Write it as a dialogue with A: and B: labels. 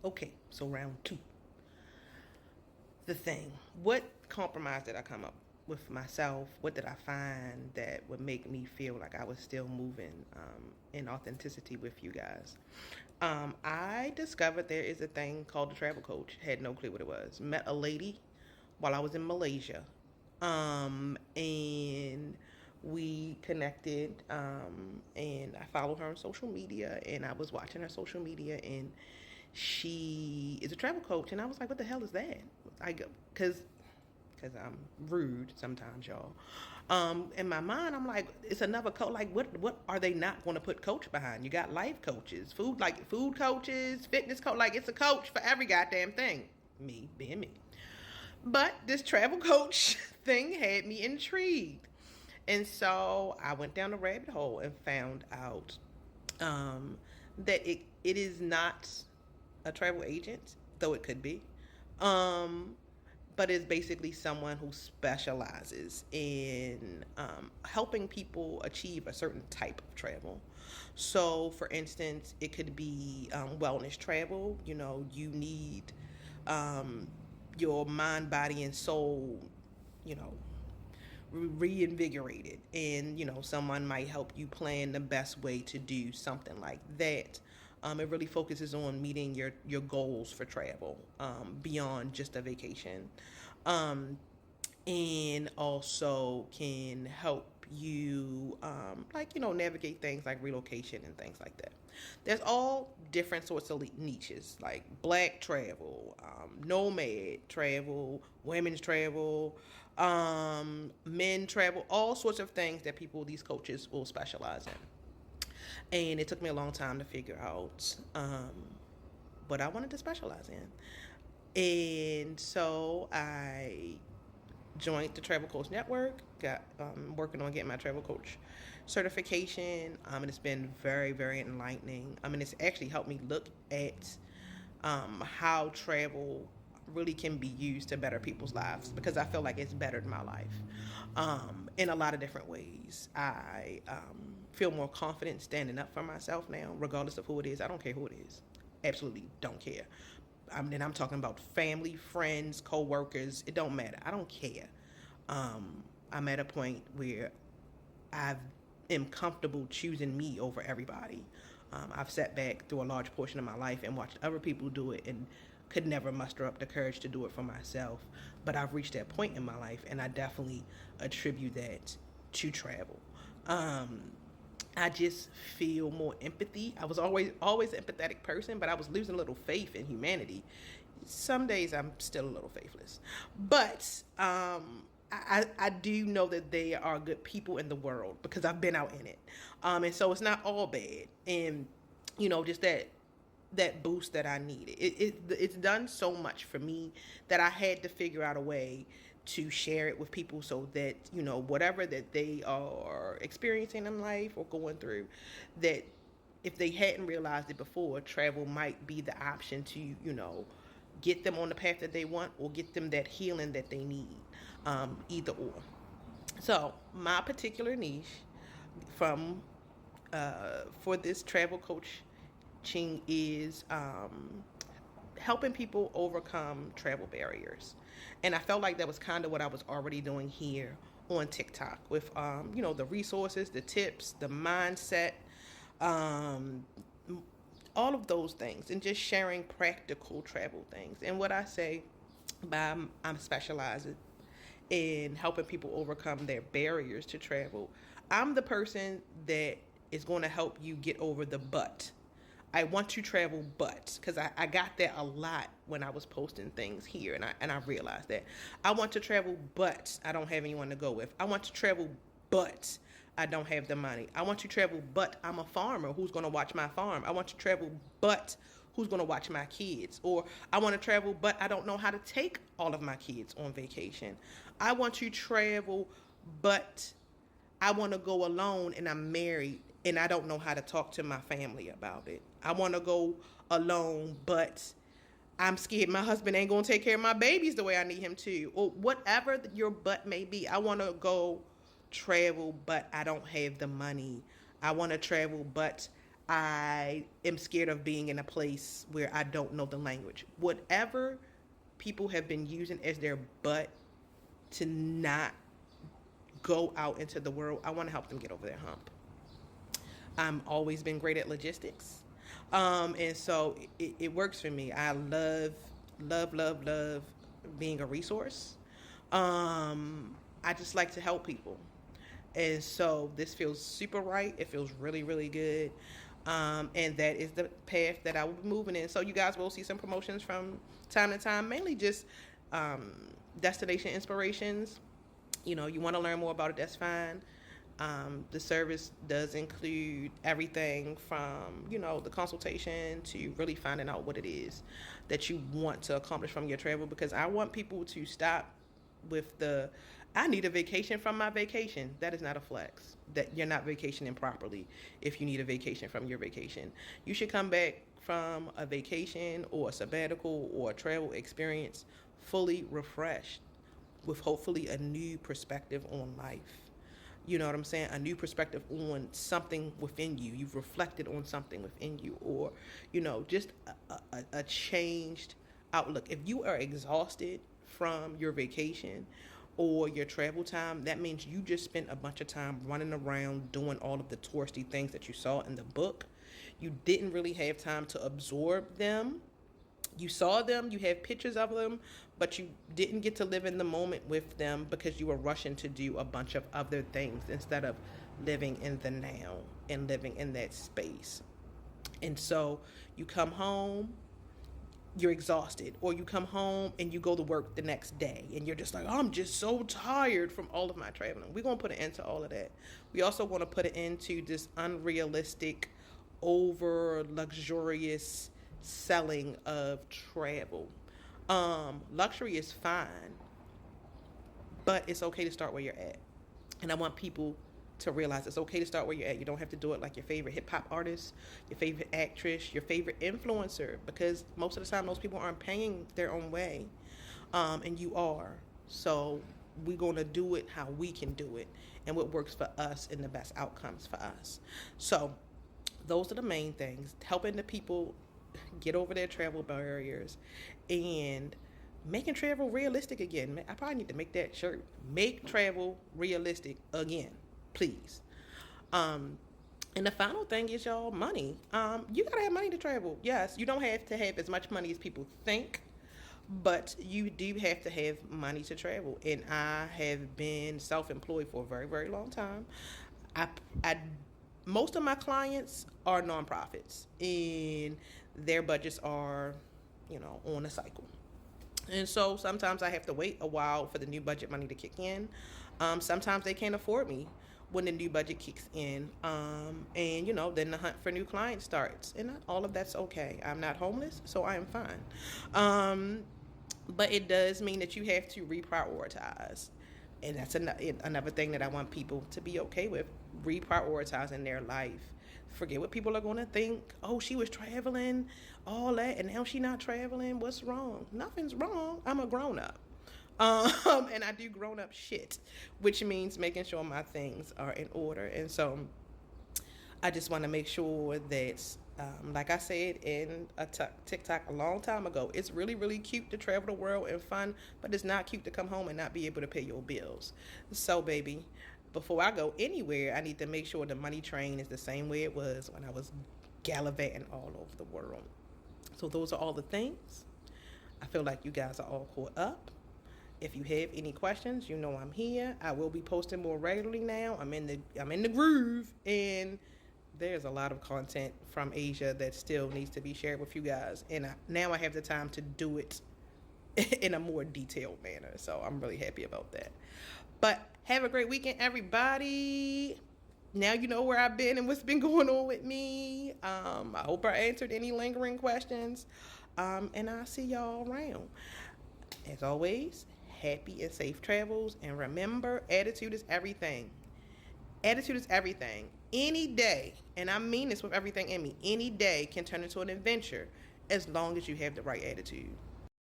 A: Okay, so round two. The thing. What compromise did I come up with myself? What did I find that would make me feel like I was still moving in authenticity with you guys? I discovered there is a thing called the travel coach. Had no clue what it was. Met a lady while I was in Malaysia. And we connected, and I follow her on social media, and I was watching her social media, and she is a travel coach, and I was like, what the hell is that? I go, because I'm rude sometimes, y'all. In my mind, I'm like, it's another coach. Like, what are they not going to put coach behind? You got life coaches, food coaches, fitness coach. Like, it's a coach for every goddamn thing. Me being me. But this travel coach thing had me intrigued. And so I went down the rabbit hole and found out that it is not a travel agent, though it could be. Um, but it's basically someone who specializes in helping people achieve a certain type of travel. So, for instance, it could be wellness travel. You know, you need um, your mind, body, and soul, you know, reinvigorated, and someone might help you plan the best way to do something like that. It really focuses on meeting your goals for travel, beyond just a vacation, um, and also can help you, like, navigate things like relocation and things like that. There's all different sorts of niches, like black travel, nomad travel, women's travel, men travel, all sorts of things that these coaches will specialize in. And it took me a long time to figure out what I wanted to specialize in. And so I joined the Travel Coach Network, got working on getting my travel coach certification, and it's been very, very enlightening. I mean, it's actually helped me look at how travel really can be used to better people's lives, because I feel like it's bettered my life in a lot of different ways. I feel more confident standing up for myself now, regardless of who it is. I don't care who it is. Absolutely don't care. I'm talking about family, friends, co-workers. It don't matter. I don't care. I'm at a point where I am comfortable choosing me over everybody. I've sat back through a large portion of my life and watched other people do it, and could never muster up the courage to do it for myself. But I've reached that point in my life, and I definitely attribute that to travel. Um, I just feel more empathy. I was always an empathetic person, but I was losing a little faith in humanity. Some days I'm still a little faithless, but I do know that there are good people in the world because I've been out in it, and so it's not all bad. And just that boost that I needed. It's done so much for me that I had to figure out a way to share it with people, so that whatever that they are experiencing in life or going through, that if they hadn't realized it before, travel might be the option to get them on the path that they want, or get them that healing that they need, either or. So my particular niche from for this travel coaching is helping people overcome travel barriers. And I felt like that was kind of what I was already doing here on TikTok with, the resources, the tips, the mindset, um, all of those things, and just sharing practical travel things. And what I say by I'm specializing in helping people overcome their barriers to travel, I'm the person that is going to help you get over the but. I want to travel, but because I got that a lot when I was posting things here, and I realized that I want to travel, but I don't have anyone to go with. I want to travel, but I don't have the money. I want to travel, but I'm a farmer. Who's going to watch my farm? I want to travel, but who's going to watch my kids? Or I want to travel, but I don't know how to take all of my kids on vacation. I want to travel, but I want to go alone and I'm married and I don't know how to talk to my family about it. I want to go alone, but I'm scared my husband ain't going to take care of my babies the way I need him to. Or whatever your but may be. I want to go travel, but I don't have the money. I want to travel, but I am scared of being in a place where I don't know the language. Whatever people have been using as their butt to not go out into the world, I want to help them get over their hump. I'm always been great at logistics. And so it works for me. I love being a resource. I just like to help people. And so this feels super right. It feels really, really good. And that is the path that I will be moving in. So you guys will see some promotions from time to time, mainly just destination inspirations. You want to learn more about it, that's fine. The service does include everything from, the consultation to really finding out what it is that you want to accomplish from your travel, because I want people to stop with I need a vacation from my vacation. That is not a flex. That you're not vacationing properly if you need a vacation from your vacation. You should come back from a vacation or a sabbatical or a travel experience fully refreshed with hopefully a new perspective on life. You know what I'm saying? A new perspective on something within you. You've reflected on something within you, or, just a changed outlook. If you are exhausted from your vacation or your travel time, that means you just spent a bunch of time running around doing all of the touristy things that you saw in the book. You didn't really have time to absorb them. You saw them, you have pictures of them, but you didn't get to live in the moment with them because you were rushing to do a bunch of other things instead of living in the now and living in that space. And so you come home, you're exhausted, or you come home and you go to work the next day and you're just like, oh, I'm just so tired from all of my traveling. We're going to put an end to all of that. We also want to put an end to this unrealistic, over luxurious selling of travel. Luxury is fine, but it's okay to start where you're at. And I want people to realize it's okay to start where you're at. You don't have to do it like your favorite hip hop artist, your favorite actress, your favorite influencer, because most of the time those people aren't paying their own way, and you are. So we're going to do it how we can do it and what works for us and the best outcomes for us. So those are the main things, helping the people get over their travel barriers and making travel realistic again. I probably need to make that shirt. Make travel realistic again, please. And the final thing is, y'all, money. You gotta have money to travel. Yes, you don't have to have as much money as people think, but you do have to have money to travel. And I have been self-employed for a very, very long time. I most of my clients are nonprofits, and their budgets are, on a cycle. And so sometimes I have to wait a while for the new budget money to kick in. Sometimes they can't afford me when the new budget kicks in. And, then the hunt for new clients starts. And all of that's okay. I'm not homeless, so I am fine. But it does mean that you have to reprioritize. And that's another thing that I want people to be okay with, reprioritizing their life. Forget what people are going to think. Oh, she was traveling, all that, and now she not traveling. What's wrong? Nothing's wrong. I'm a grown-up. And I do grown-up shit, which means making sure my things are in order. And so I just want to make sure that, like I said in a TikTok a long time ago, it's really, really cute to travel the world and fun, but it's not cute to come home and not be able to pay your bills. So, baby, before I go anywhere, I need to make sure the money train is the same way it was when I was gallivanting all over the world. So those are all the things. I feel like you guys are all caught up. If you have any questions, I'm here. I will be posting more regularly now. I'm in the groove, and there's a lot of content from Asia that still needs to be shared with you guys. And now I have the time to do it in a more detailed manner. So I'm really happy about that. But have a great weekend, everybody. Now you know where I've been and what's been going on with me. I hope I answered any lingering questions. And I'll see y'all around. As always, happy and safe travels. And remember, attitude is everything. Attitude is everything. Any day, and I mean this with everything in me, any day can turn into an adventure as long as you have the right attitude.